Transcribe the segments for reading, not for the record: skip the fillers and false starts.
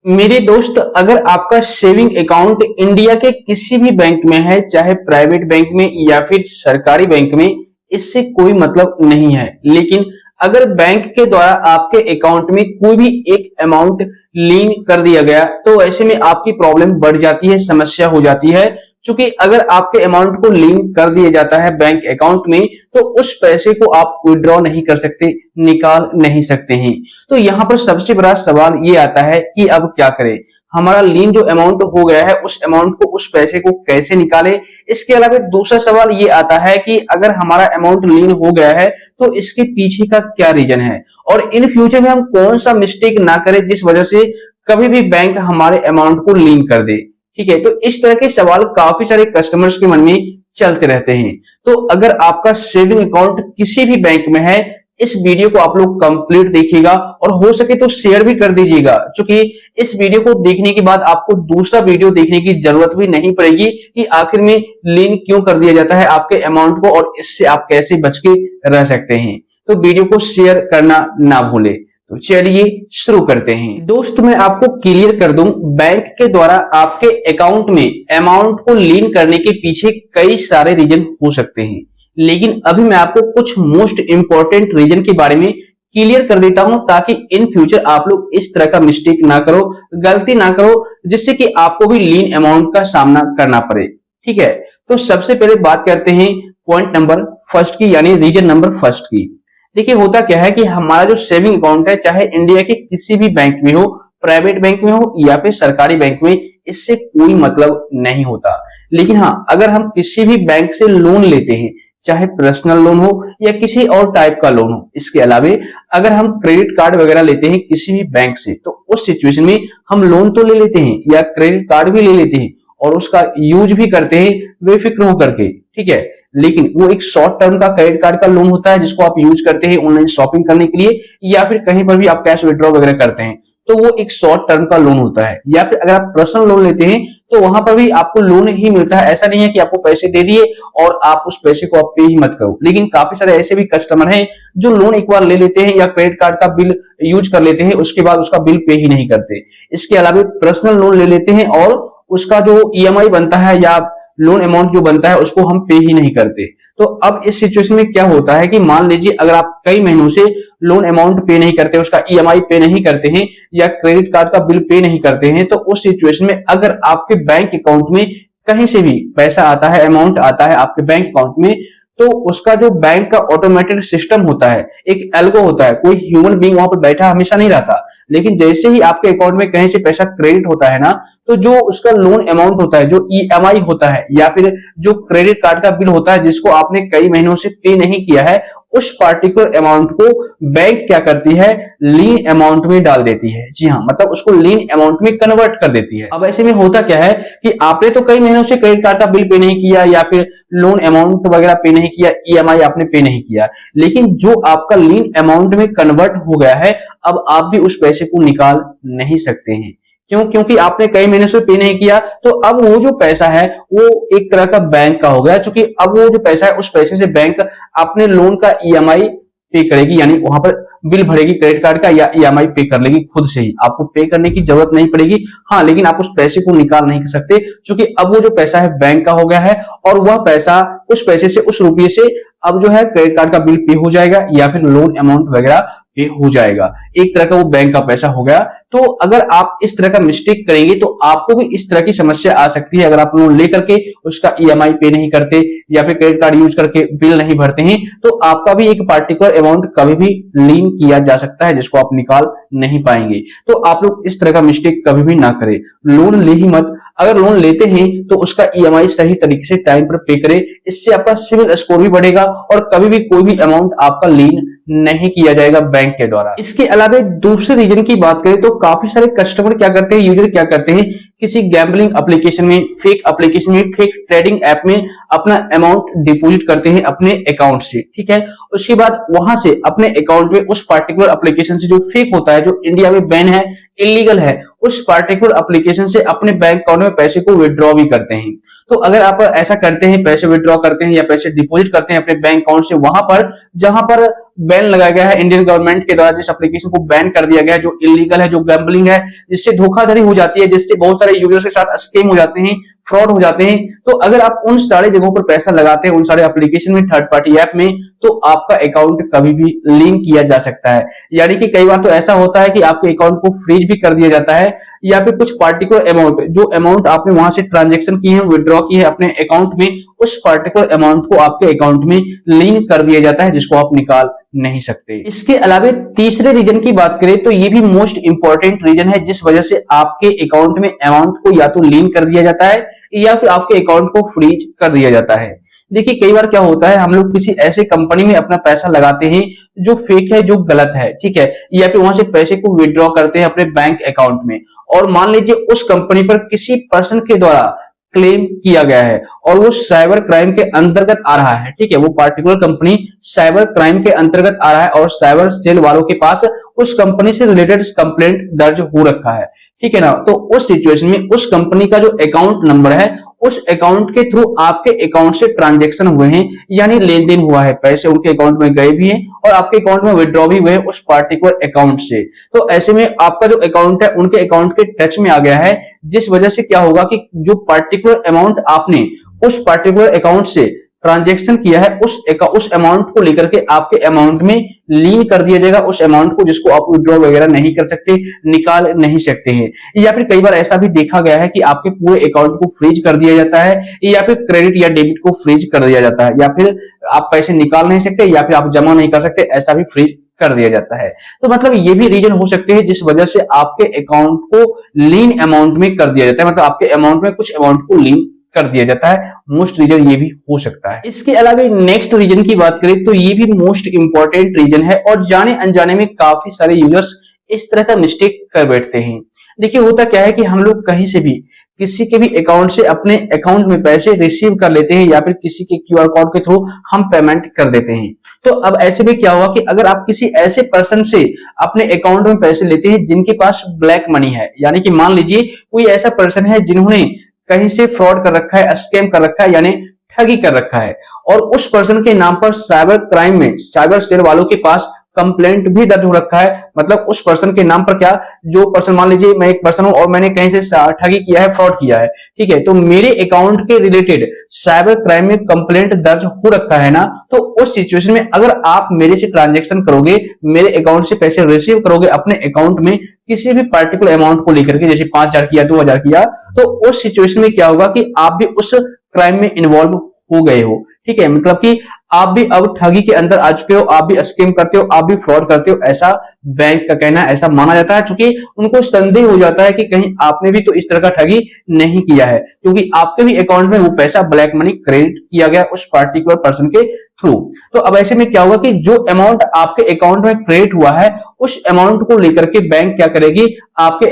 मेरे दोस्त, अगर आपका सेविंग अकाउंट इंडिया के किसी भी बैंक में है, चाहे प्राइवेट बैंक में या फिर सरकारी बैंक में, इससे कोई मतलब नहीं है। लेकिन अगर बैंक के द्वारा आपके अकाउंट में कोई भी एक अमाउंट लीन कर दिया गया तो ऐसे में आपकी प्रॉब्लम बढ़ जाती है, समस्या हो जाती है। क्योंकि अगर आपके अमाउंट को लीन कर दिया जाता है बैंक अकाउंट में तो उस पैसे को आप विड्रॉ नहीं कर सकते, निकाल नहीं सकते हैं। तो यहाँ पर सबसे बड़ा सवाल ये आता है कि अब क्या करें। हमारा लीन जो अमाउंट हो गया है उस अमाउंट को, उस पैसे को कैसे निकालें। इसके अलावा दूसरा सवाल ये आता है कि अगर हमारा अमाउंट लीन हो गया है तो इसके पीछे का क्या रीजन है और इन फ्यूचर में हम कौन सा मिस्टेक ना करें जिस वजह से कभी भी बैंक हमारे अमाउंट को लीन कर दे। ठीक है, तो इस तरह के सवाल काफी सारे कस्टमर्स के मन में चलते रहते हैं। तो अगर आपका सेविंग अकाउंट किसी भी बैंक में है, इस वीडियो को आप लोग कंप्लीट देखिएगा और हो सके तो शेयर भी कर दीजिएगा, क्योंकि इस वीडियो को देखने के बाद आपको दूसरा वीडियो देखने की जरूरत भी नहीं पड़ेगी कि आखिर में लीन क्यों कर दिया जाता है आपके अमाउंट को और इससे आप कैसे बच के रह सकते हैं। तो वीडियो को शेयर करना ना भूले। तो चलिए शुरू करते हैं। दोस्त, मैं आपको क्लियर कर दूं, बैंक के द्वारा आपके अकाउंट में अमाउंट को लीन करने के पीछे कई सारे रीजन हो सकते हैं, लेकिन अभी मैं आपको कुछ मोस्ट इंपॉर्टेंट रीजन के बारे में क्लियर कर देता हूं ताकि इन फ्यूचर आप लोग इस तरह का मिस्टेक ना करो, गलती ना करो, जिससे कि आपको भी लीन अमाउंट का सामना करना पड़े। ठीक है, तो सबसे पहले बात करते हैं पॉइंट नंबर फर्स्ट की, यानी रीजन नंबर फर्स्ट की। देखिए, होता क्या है कि हमारा जो सेविंग अकाउंट है, चाहे इंडिया के किसी भी बैंक में हो, प्राइवेट बैंक में हो या फिर सरकारी बैंक में, इससे कोई मतलब नहीं होता। लेकिन हाँ, अगर हम किसी भी बैंक से लोन लेते हैं, चाहे पर्सनल लोन हो या किसी और टाइप का लोन हो, इसके अलावे अगर हम क्रेडिट कार्ड वगैरह लेते हैं किसी भी बैंक से, तो उस सिचुएशन में हम लोन तो ले लेते हैं या क्रेडिट कार्ड भी ले लेते हैं और उसका यूज भी करते हैं बेफिक्र होकर के। ठीक है, लेकिन वो एक शॉर्ट टर्म का क्रेडिट कार्ड का लोन होता है जिसको आप यूज करते हैं ऑनलाइन शॉपिंग करने के लिए या फिर कहीं पर भी आप कैश विड्रॉ वगैरह करते हैं, तो वो एक शॉर्ट टर्म का लोन होता है। या फिर अगर आप पर्सनल लोन लेते हैं तो वहां पर भी आपको लोन ही मिलता है, ऐसा नहीं है कि आपको पैसे दे दिए और आप उस पैसे को आप पे ही मत करो। लेकिन काफी सारे ऐसे भी कस्टमर हैं जो लोन एक बार ले लेते हैं या क्रेडिट कार्ड का बिल यूज कर लेते हैं, उसके बाद उसका बिल पे ही नहीं करते। इसके अलावा पर्सनल लोन ले लेते हैं और उसका जो ईएमआई बनता है या लोन अमाउंट जो बनता है उसको हम पे ही नहीं करते। तो अब इस सिचुएशन में क्या होता है कि मान लीजिए अगर आप कई महीनों से लोन अमाउंट पे नहीं करते, उसका ईएमआई पे नहीं करते हैं या क्रेडिट कार्ड का बिल पे नहीं करते हैं, तो उस सिचुएशन में अगर आपके बैंक अकाउंट में कहीं से भी पैसा आता है, अमाउंट आता है आपके बैंक अकाउंट में, तो उसका जो बैंक का ऑटोमेटेड सिस्टम होता है, एक एल्गो होता है, कोई ह्यूमन बीइंग वहां पर बैठा हमेशा नहीं रहता, लेकिन जैसे ही आपके अकाउंट में कहीं से पैसा क्रेडिट होता है ना, तो जो उसका लोन अमाउंट होता है, जो ईएमआई होता है या फिर जो क्रेडिट कार्ड का बिल होता है जिसको आपने कई महीनों से पे नहीं किया है, उस पार्टिकुलर अमाउंट को बैंक क्या करती है, लीन अमाउंट में डाल देती है। जी हाँ, मतलब उसको लीन अमाउंट में कन्वर्ट कर देती है। अब ऐसे में होता क्या है कि आपने तो कई महीनों से क्रेडिट कार्ड का बिल पे नहीं किया या फिर लोन अमाउंट वगैरह पे नहीं किया, ईएमआई आपने पे नहीं किया, लेकिन जो आपका लीन अमाउंट में कन्वर्ट हो गया है, अब आप भी उस पैसे को निकाल नहीं सकते हैं। क्यों? क्योंकि आपने कई महीने से पे नहीं किया, तो अब वो जो पैसा है वो एक तरह का बैंक का हो गया, क्योंकि अब वो जो पैसा है उस पैसे से बैंक अपने लोन का ईएमआई पे करेगी, यानी वहां पर बिल भरेगी क्रेडिट कार्ड का या ईएमआई पे कर लेगी खुद से ही, आपको पे करने की जरूरत नहीं पड़ेगी। हाँ, लेकिन आप उस पैसे को निकाल नहीं सकते क्योंकि अब वो जो पैसा है बैंक का हो गया है और वह पैसा, उस पैसे से, उस रुपये से अब जो है क्रेडिट कार्ड का बिल पे हो जाएगा या फिर लोन अमाउंट वगैरह पे हो जाएगा। एक तरह का वो बैंक का पैसा हो गया। तो अगर आप इस तरह का मिस्टेक करेंगे तो आपको भी इस तरह की समस्या आ सकती है। अगर आप लोन लेकर के उसका ईएमआई पे नहीं करते या फिर क्रेडिट कार्ड यूज करके बिल नहीं भरते हैं, तो आपका भी एक पार्टिकुलर अमाउंट कभी भी लीन किया जा सकता है जिसको आप निकाल नहीं पाएंगे। तो आप लोग इस तरह का मिस्टेक कभी भी ना करें, लोन ले ही मत। अगर लोन लेते हैं तो उसका ईएमआई सही तरीके से टाइम पर पे करें, इससे आपका सिविल स्कोर भी बढ़ेगा और कभी भी कोई भी अमाउंट आपका लीन नहीं किया जाएगा बैंक के द्वारा। इसके अलावा दूसरे रीजन की बात करें तो काफी सारे कस्टमर क्या करते हैं, यूजर क्या करते हैं, किसी गैम्बलिंग एप्लीकेशन में, फेक एप्लीकेशन में, फेक ट्रेडिंग ऐप में अपना अमाउंट डिपॉजिट करते हैं अपने अकाउंट से। ठीक है, उसके बाद वहां से अपने अकाउंट में उस पार्टिकुलर एप्लीकेशन से, जो फेक होता है, जो इंडिया में बैन है, इलीगल है, उस पार्टिकुलर एप्लीकेशन से अपने बैंक अकाउंट में पैसे को विड्रॉ भी करते हैं। तो अगर आप ऐसा करते हैं, पैसे विड्रॉ करते हैं या पैसे डिपॉजिट करते हैं अपने बैंक अकाउंट से, वहां पर जहां पर बैन लगाया गया है इंडियन गवर्नमेंट के द्वारा, जिस एप्लीकेशन को बैन कर दिया गया है, जो इलीगल है, जो गैम्बलिंग है, जिससे धोखाधड़ी हो जाती है, जिससे बहुत सारे यूजर्स के साथ स्कैम हो जाते हैं, फ्रॉड हो जाते हैं, तो अगर आप उन सारे जगहों पर पैसा लगाते हैं, उन सारे एप्लीकेशन में, थर्ड पार्टी ऐप में, तो आपका अकाउंट कभी भी लिंक किया जा सकता है। यानी कि कई बार तो ऐसा होता है कि आपके अकाउंट को फ्रीज भी कर दिया जाता है, या फिर कुछ पार्टिकुलर अमाउंट, जो अमाउंट आपने वहां से ट्रांजेक्शन की है, विड्रॉ की है अपने अकाउंट में, उस पार्टिकुलर अमाउंट को आपके अकाउंट में लिंक कर दिया जाता है, जिसको आप निकाल नहीं सकते। इसके अलावा तीसरे रीजन की बात करें तो ये भी मोस्ट इंपॉर्टेंट रीजन है, जिस वजह से आपके अकाउंट में अमाउंट को या तो लिंक कर दिया जाता है या फिर आपके अकाउंट को फ्रीज कर दिया जाता है। देखिए कई बार क्या होता है, हम लोग किसी ऐसे कंपनी में अपना पैसा लगाते हैं जो फेक है, जो गलत है, ठीक है, या फिर वहां से पैसे को विड्रॉ करते हैं अपने बैंक अकाउंट में, और मान लीजिए उस कंपनी पर किसी पर्सन के द्वारा क्लेम किया गया है और वो साइबर क्राइम के अंतर्गत आ रहा है, ठीक है, वो पार्टिकुलर कंपनी साइबर क्राइम के अंतर्गत आ रहा है और साइबर सेल वालों के पास उस कंपनी से रिलेटेड कंप्लेंट दर्ज हो रखा है, ठीक है ना। तो उस सिचुएशन में उस कंपनी का जो अकाउंट नंबर है, उस अकाउंट के थ्रू आपके अकाउंट से ट्रांजैक्शन हुए हैं, यानी लेन देन हुआ है, पैसे उनके अकाउंट में गए भी हैं और आपके अकाउंट में विड्रॉ भी हुए हैं उस पार्टिकुलर अकाउंट से, तो ऐसे में आपका जो अकाउंट है उनके अकाउंट के टच में आ गया है, जिस वजह से क्या होगा कि जो पार्टिकुलर अमाउंट आपने उस पार्टिकुलर अकाउंट से ट्रांजैक्शन किया है, उस अमाउंट को लेकर के आपके अमाउंट में लीन कर दिया जाएगा, उस अमाउंट को, जिसको आप विड्रॉ वगैरह नहीं कर सकते, निकाल नहीं सकते हैं। या फिर कई बार ऐसा भी देखा गया है कि आपके पूरे अकाउंट को फ्रीज कर दिया जाता है, या फिर क्रेडिट या डेबिट को फ्रीज कर दिया जाता है, या फिर आप पैसे निकाल नहीं सकते, या फिर आप जमा नहीं कर सकते, ऐसा भी फ्रीज कर दिया जाता है। तो मतलब ये भी रीजन हो सकते हैं जिस वजह से आपके अकाउंट को लीन अमाउंट में कर दिया जाता है, मतलब आपके अमाउंट में कुछ अमाउंट को लीन कर दिया जाता है। मोस्ट रीजन ये भी हो सकता है। इसके अलावा नेक्स्ट रीजन की बात करें तो ये भी मोस्ट इंपॉर्टेंट रीजन है और जाने अनजाने में काफी सारे यूजर्स इस तरह का मिस्टेक कर बैठते हैं। देखिए होता क्या है कि हम लोग कहीं से भी किसी के भी अकाउंट से अपने अकाउंट में पैसे रिसीव कर लेते हैं या फिर किसी के क्यूआर कोड के थ्रू हम पेमेंट कर देते हैं। तो अब ऐसे में क्या हुआ कि अगर आप किसी ऐसे पर्सन से अपने अकाउंट में पैसे लेते हैं जिनके पास ब्लैक मनी है, यानी कि मान लीजिए कोई ऐसा पर्सन है जिन्होंने कहीं से फ्रॉड कर रखा है, स्कैम कर रखा है, यानी ठगी कर रखा है, और उस पर्सन के नाम पर साइबर क्राइम में साइबर सेल वालों के पास कंप्लेंट भी दर्ज हो रखा है। मतलब उस पर्सन के नाम पर क्या, जो पर्सन, मान लीजिए मैं एक पर्सन हूं और मैंने कहीं से ठगी किया है, फ्रॉड किया है, ठीक है, तो मेरे अकाउंट के रिलेटेड साइबर क्राइम में कंप्लेंट दर्ज हो रखा है ना, तो उस सिचुएशन में अगर आप मेरे से ट्रांजैक्शन करोगे, मेरे अकाउंट से पैसे रिसीव करोगे अपने अकाउंट में किसी भी पार्टिकुलर अमाउंट को लेकर के, जैसे 5,000 किया, 2,000 किया, तो उस सिचुएशन में क्या होगा कि आप भी उस क्राइम में इन्वॉल्व हो गए हो, ठीक है, मतलब कि आप भी अब ठगी के अंदर आ चुके हो, आप भी स्कैम करते हो, आप भी फ्रॉड करते हो, ऐसा बैंक का कहना है, ऐसा माना जाता है, क्योंकि उनको संदेह हो जाता है कि कहीं आपने भी तो इस तरह का ठगी नहीं किया है, क्योंकि आपके भी अकाउंट में वो पैसा ब्लैक मनी क्रेडिट किया गया उस पार्टिकुलर पर्सन के थ्रू। तो अब ऐसे में क्या होगा कि जो अमाउंट आपके अकाउंट में क्रेडिट हुआ है, उस अमाउंट को लेकर के बैंक क्या करेगी, आपके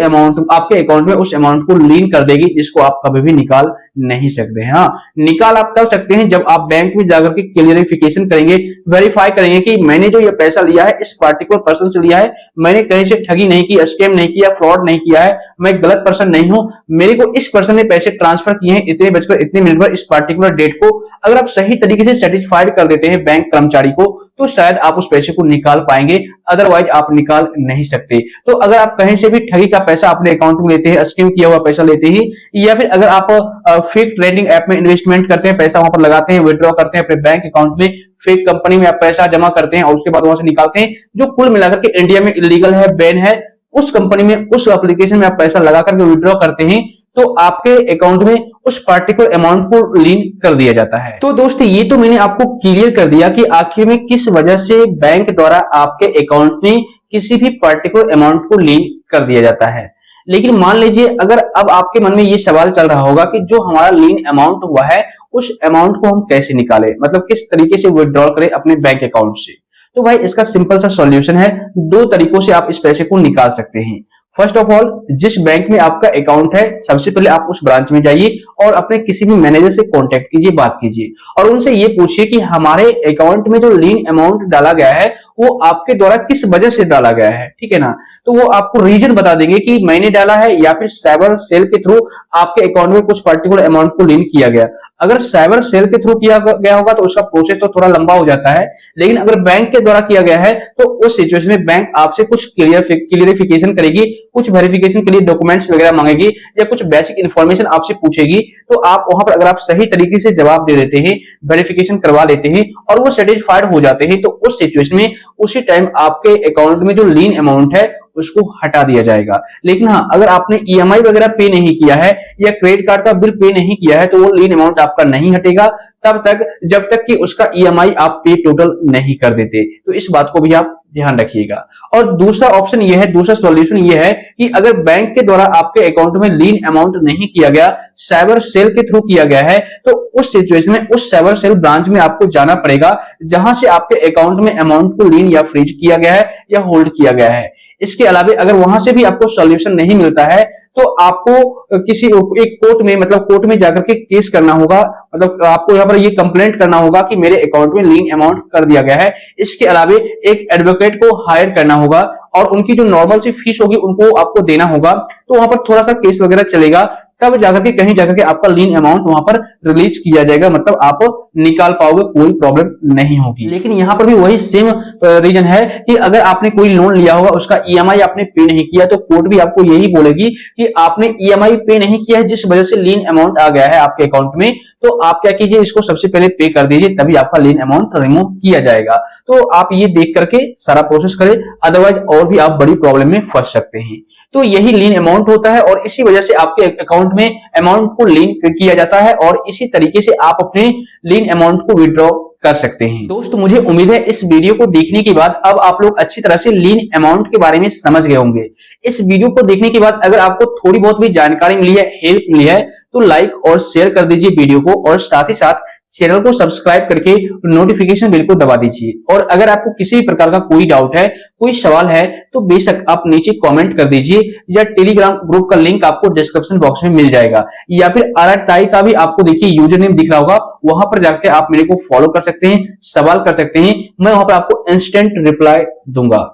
अकाउंट में उस अमाउंट को लीन कर देगी, जिसको आप कभी भी निकाल नहीं सकते हैं। हाँ, निकाल आप तब सकते हैं जब आप बैंक में जाकर के क्लियरिफिकेशन करेंगे, वेरीफाई करेंगे कि मैंने जो ये पैसा लिया है इस पार्टिकुलर पर्सन से लिया है, मैंने कहीं से ठगी नहीं की, स्कैम नहीं किया, फ्रॉड नहीं किया है, मैं गलत पर्सन नहीं हूं, मेरे को इस पर्सन ने पैसे ट्रांसफर किए हैं इतने बजकर इतने मिनट पर इस पार्टिकुलर डेट को। अगर आप सही तरीके से सेटिस्फाइड कर देते हैं बैंक कर्मचारी को, तो शायद आप उस पैसे को निकाल पाएंगे, अदरवाइज आप निकाल नहीं सकते। तो अगर आप कहीं से भी ठगी का पैसा अपने अकाउंट में लेते हैं, स्कैम किया हुआ पैसा लेते हैं, या फिर अगर आप फेक ट्रेडिंग ऐप में इन्वेस्टमेंट करते हैं, पैसा वहां पर लगाते हैं, विड्रॉ करते हैं अपने बैंक अकाउंट में, फेक कंपनी में आप पैसा जमा करते हैं और उसके बाद वहां से निकालते हैं, जो कुल मिलाकर के इंडिया में इलीगल है, बैन है, उस कंपनी में, उस एप्लीकेशन में आप पैसा लगा करके विड्रॉ करते हैं, तो आपके अकाउंट में उस पार्टिकुलर अमाउंट को लीन कर दिया जाता है। तो दोस्तों ये तो मैंने आपको क्लियर कर दिया कि आखिर में किस वजह से बैंक द्वारा आपके अकाउंट में किसी भी पार्टिकुलर अमाउंट को लीन कर दिया जाता है। लेकिन मान लीजिए अगर अब आपके मन में ये सवाल चल रहा होगा कि जो हमारा लीन अमाउंट हुआ है उस अमाउंट को हम कैसे निकालें, मतलब किस तरीके से विड्रॉ करें अपने बैंक अकाउंट से। तो भाई इसका सिंपल सा सॉल्यूशन है, दो तरीकों से आप इस पैसे को निकाल सकते हैं। फर्स्ट ऑफ ऑल, जिस बैंक में आपका अकाउंट है सबसे पहले आप उस ब्रांच में जाइए और अपने किसी भी मैनेजर से कांटेक्ट कीजिए, बात कीजिए और उनसे ये पूछिए कि हमारे अकाउंट में जो लीन अमाउंट डाला गया है वो आपके द्वारा किस वजह से डाला गया है, ठीक है ना। तो वो आपको रीजन बता देंगे कि मैंने डाला है या फिर साइबर सेल के थ्रू आपके अकाउंट में कुछ पर्टिकुलर अमाउंट को लीन किया गया। अगर साइबर सेल के थ्रू किया गया होगा तो उसका प्रोसेस तो थोड़ा लंबा हो जाता है, लेकिन अगर बैंक के द्वारा किया गया है तो उस सिचुएशन में बैंक आपसे कुछ क्लियरिफिकेशन करेगी, कुछ वेरिफिकेशन के लिए डॉक्यूमेंट्स वगैरह मांगेगी या कुछ बेसिक इंफॉर्मेशन आपसे पूछेगी। तो आप वहां पर अगर आप सही तरीके से जवाब दे देते हैं, वेरिफिकेशन करवा लेते हैं और वो सेटिस्फाइड हो जाते हैं, तो उस सिचुएशन में उसी टाइम आपके अकाउंट में जो लीन अमाउंट है उसको हटा दिया जाएगा। लेकिन हाँ, अगर आपने ईएमआई वगैरह पे नहीं किया है या क्रेडिट कार्ड का बिल पे नहीं किया है तो वो लीन अमाउंट आपका नहीं हटेगा तब तक जब तक कि उसका ईएमआई आप पे टोटल नहीं कर देते। तो इस बात को भी आप ध्यान रखिएगा। और दूसरा ऑप्शन यह है, दूसरा सॉल्यूशन यह है कि अगर बैंक के द्वारा आपके अकाउंट में लीन अमाउंट नहीं किया गया, साइबर सेल के थ्रू किया गया है, तो उस सिचुएशन में उस साइबर सेल ब्रांच में आपको जाना पड़ेगा जहां से आपके अकाउंट में अमाउंट को लीन या फ्रीज किया गया है या होल्ड किया गया है। इसके अलावा अगर वहां से भी आपको सॉल्यूशन नहीं मिलता है तो आपको किसी एक कोर्ट में, मतलब कोर्ट में जाकर के केस करना होगा, मतलब आपको यहाँ पर ये कंप्लेंट करना होगा कि मेरे अकाउंट में लीन अमाउंट कर दिया गया है। इसके अलावा एक एडवोकेट को हायर करना होगा और उनकी जो नॉर्मल सी फीस होगी उनको आपको देना होगा। तो वहां पर थोड़ा सा केस वगैरह चलेगा, तब जाकर के कहीं जाकर के आपका लीन अमाउंट वहां पर रिलीज किया जाएगा, मतलब आप निकाल पाओगे, कोई प्रॉब्लम नहीं होगी। लेकिन यहाँ पर भी वही सेम रीजन है कि अगर आपने कोई लोन लिया होगा, उसका ईएमआई आपने पे नहीं किया, तो कोर्ट भी आपको यही बोलेगी कि आपने ईएमआई पे नहीं किया है जिस वजह से लीन अमाउंट आ गया है आपके अकाउंट में, तो आप क्या कीजिए, इसको सबसे पहले पे कर दीजिए, तभी आपका लीन अमाउंट रिमूव किया जाएगा। तो आप ये देख करके सारा प्रोसेस करें, अदरवाइज और भी आप बड़ी प्रॉब्लम में फंस सकते हैं। तो यही लीन अमाउंट होता है और इसी वजह से आपके अकाउंट में अमाउंट को लीन किया जाता है और इसी तरीके से आप अपने लीन अमाउंट को विड्रॉ कर सकते हैं। दोस्तों, मुझे उम्मीद है इस वीडियो को देखने के बाद अब आप लोग अच्छी तरह से लीन अमाउंट के बारे में समझ गए होंगे। इस वीडियो को देखने के बाद अगर आपको थोड़ी बहुत भी जानकारी मिली है, हेल्प मिली है, तो लाइक और शेयर कर दीजिए वीडियो को और साथ ही साथ चैनल को सब्सक्राइब करके नोटिफिकेशन बेल को दबा दीजिए। और अगर आपको किसी भी प्रकार का कोई डाउट है, कोई सवाल है, तो बेशक आप नीचे कमेंट कर दीजिए या टेलीग्राम ग्रुप का लिंक आपको डिस्क्रिप्शन बॉक्स में मिल जाएगा या फिर RTI का भी आपको देखिए यूजर नेम दिख रहा होगा, वहां पर जाकर आप मेरे को फॉलो कर सकते हैं, सवाल कर सकते हैं, मैं वहां पर आपको इंस्टेंट रिप्लाई दूंगा।